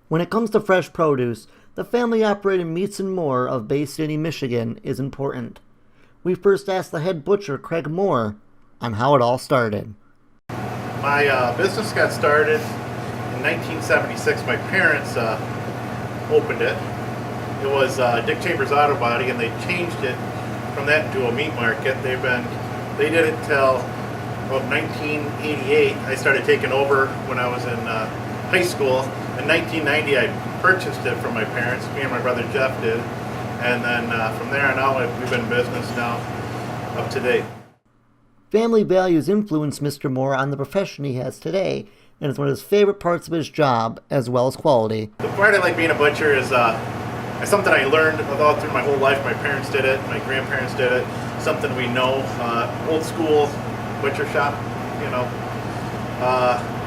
When it comes to fresh produce, the family-operated Meats and More of Bay City, Michigan is important. We first asked the head butcher, Craig Moore, on how it all started. My business got started in 1976. My parents opened it. It was Dick Chambers Auto Body, and they changed it from that into a meat market. They did it till about 1988. I started taking over when I was in high school. In 1990, I purchased it from my parents. Me and my brother Jeff did, and then from there on out, we've been in business now up to date. Family values influence Mr. Moore on the profession he has today, and it's one of his favorite parts of his job, as well as quality. The part I like being a butcher is something I learned all through my whole life. My parents did it, my grandparents did it, something we know. Old school butcher shop,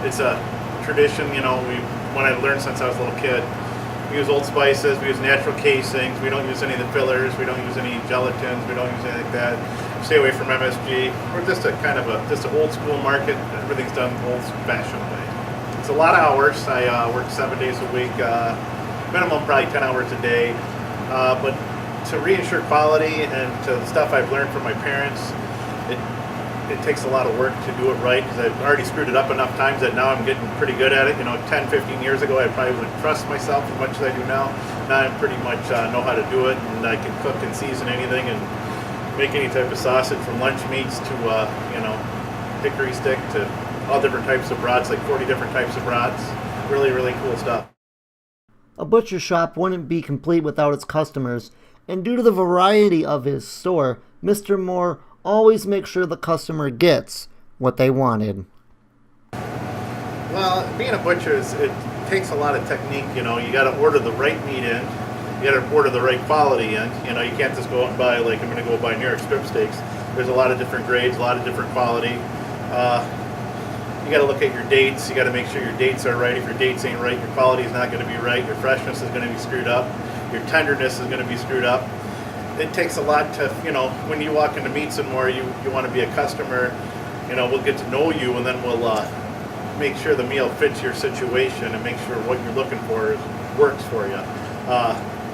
it's a tradition, when I learned since I was a little kid. We use old spices, we use natural casings, we don't use any of the fillers, we don't use any gelatins, we don't use anything like that. Stay away from MSG. We're just an old school market. Everything's done old fashioned way. It's a lot of hours. I work 7 days a week, minimum probably 10 hours a day. But to reassure quality and to the stuff I've learned from my parents, it takes a lot of work to do it right, because I've already screwed it up enough times that now I'm getting pretty good at it. 10, 15 years ago I probably wouldn't trust myself as much as I do now. Now I pretty much know how to do it, and I can cook and season anything and make any type of sausage, from lunch meats to hickory stick to all different types of brats, like 40 different types of brats. Really, really cool stuff. A butcher shop wouldn't be complete without its customers, and due to the variety of his store, Mr. Moore always makes sure the customer gets what they wanted. Well, being a butcher, it takes a lot of technique. You got to order the right meat in. You got to order the right quality in. You can't just go out and buy, like I'm going to go buy New York strip steaks. There's a lot of different grades, a lot of different quality. You got to look at your dates. You got to make sure your dates are right. If your dates ain't right, your quality is not going to be right. Your freshness is going to be screwed up. Your tenderness is going to be screwed up. It takes a lot to, when you walk into Meats and More, you want to be a customer. We'll get to know you, and then we'll make sure the meal fits your situation and make sure what you're looking for works for you.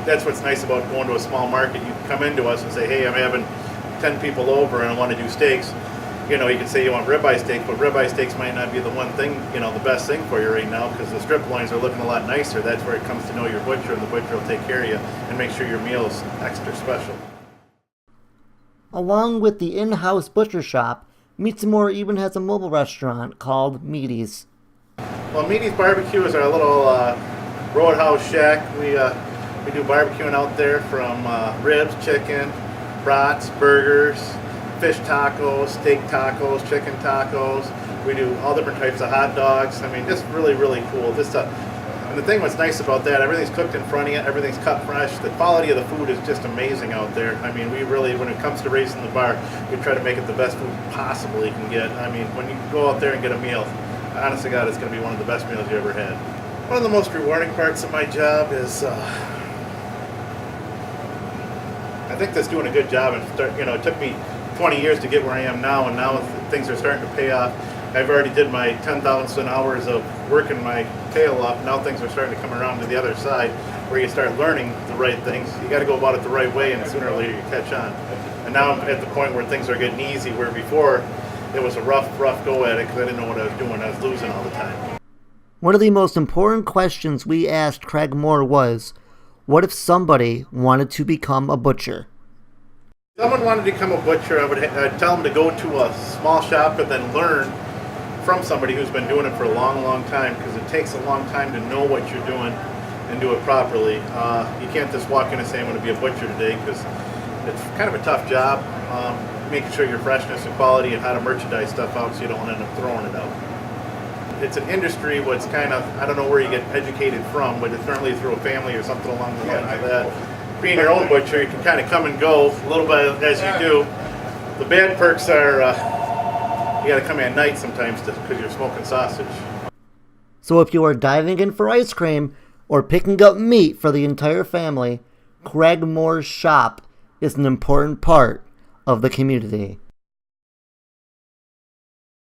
That's what's nice about going to a small market. You come into us and say, hey, I'm having 10 people over and I want to do steaks. You can say you want ribeye steak, but ribeye steaks might not be the one thing, the best thing for you right now, because the strip loins are looking a lot nicer. That's where it comes to know your butcher, and the butcher will take care of you and make sure your meal is extra special. Along with the in-house butcher shop, Meats and More even has a mobile restaurant called Meaties. Well, Meaties Barbecue is our little roadhouse shack. We do barbecuing out there, from ribs, chicken, brats, burgers, fish tacos, steak tacos, chicken tacos. We do all different types of hot dogs. Just really, really cool. And the thing what's nice about that, everything's cooked in front of you, everything's cut fresh. The quality of the food is just amazing out there. We really, when it comes to raising the bar, we try to make it the best food possible you can get. When you go out there and get a meal, honest to God, it's going to be one of the best meals you ever had. One of the most rewarding parts of my job is, I think that's doing a good job. It took me 20 years to get where I am now, and now things are starting to pay off. I've already did my 10,000 hours of working my tail off. Now things are starting to come around to the other side, where you start learning the right things. You got to go about it the right way, and sooner or later you catch on. And now I'm at the point where things are getting easy, where before it was a rough go at it, because I didn't know what I was doing. I was losing all the time. One of the most important questions we asked Craig Moore was, what if somebody wanted to become a butcher? If someone wanted to become a butcher, I'd tell them to go to a small shop and then learn from somebody who's been doing it for a long, long time, because it takes a long time to know what you're doing and do it properly. You can't just walk in and say, I'm going to be a butcher today, because it's kind of a tough job, making sure your freshness and quality and how to merchandise stuff out so you don't end up throwing it out. It's an industry what's kind of, I don't know where you get educated from, but it's certainly through a family or something along the lines of that. Being your own butcher, you can kind of come and go a little bit as you do. The bad perks are you got to come in at night sometimes because you're smoking sausage. So if you are diving in for ice cream or picking up meat for the entire family, Craig Moore's shop is an important part of the community.